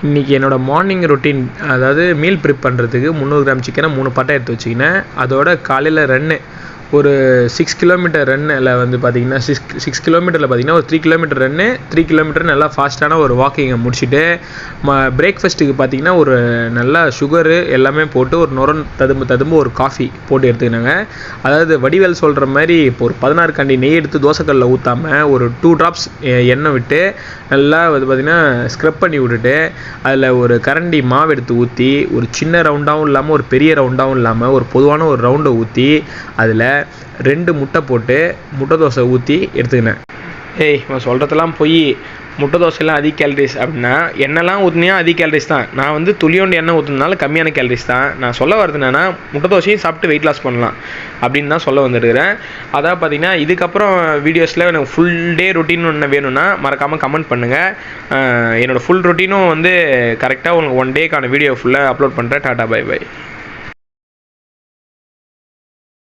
இன்றைக்கி என்னோடய morning routine, அதாவது மீல் ப்ரிப் பண்ணுறதுக்கு 300 கிராம் சிக்கனை 3 பட்டை எடுத்து வச்சுக்கினேன். அதோட காலையில் ரன்னு ஒரு 6 கிலோமீட்டர் ரன்னில் வந்து பார்த்திங்கன்னா 6 கிலோமீட்டரில் பார்த்திங்கன்னா ஒரு 3 கிலோமீட்டர் ரன்னு, 3 கிலோமீட்டர் நல்லா ஃபாஸ்ட்டான ஒரு வாக்கிங்கை முடிச்சுட்டு பிரேக்ஃபாஸ்ட்டுக்கு பார்த்திங்கன்னா ஒரு நல்லா சுகரு எல்லாமே போட்டு ஒரு நுரம் ததும்பு ஒரு காஃபி போட்டு எடுத்துக்கினாங்க. அதாவது வடிவேல் சொல்கிற மாதிரி இப்போ ஒரு 16 கண்டி நெய் எடுத்து தோசைக்கல்லில் ஊற்றாமல் ஒரு 2 ட்ராப்ஸ் எண்ணெய் விட்டு நல்லா வந்து பார்த்திங்கன்னா ஸ்க்ரப் பண்ணி விட்டுட்டு அதில் ஒரு கரண்டி மாவு எடுத்து ஊற்றி ஒரு சின்ன ரவுண்டாகவும் இல்லாமல் ஒரு பெரிய ரவுண்டாகவும் இல்லாமல் ஒரு பொதுவான ஒரு ரவுண்டை ஊற்றி அதில் 2 முட்டை போட்டு முட்டை தோசை ஊற்றி எடுத்துக்கினேன். இவன் சொல்கிறதெல்லாம் போய் முட்டை தோசைலாம் அதிக கேலரிஸ் அப்படின்னா எண்ணெய்லாம் ஊற்றினா அதிக கேலரிஸ் தான். நான் வந்து துளியோண்டு எண்ணெய் ஊற்றுனால கம்மியான கேலரிஸ் தான். நான் சொல்ல வரது என்னன்னா முட்டை தோசையும் சாப்பிட்டு வெயிட் லாஸ் பண்ணலாம் அப்படின்னு தான் சொல்ல வந்துருக்கிறேன். அதான் பார்த்தீங்கன்னா இதுக்கப்புறம் வீடியோஸில் எனக்கு ஃபுல் டே ரொட்டீன் ஒன்று வேணும்னா மறக்காமல் கமெண்ட் பண்ணுங்கள். என்னோடய ஃபுல் ரொட்டீனும் வந்து கரெக்டாக உங்களுக்கு 1 டேக்கான வீடியோ ஃபுல்லாக அப்லோட் பண்ணுறேன். Tata bye by.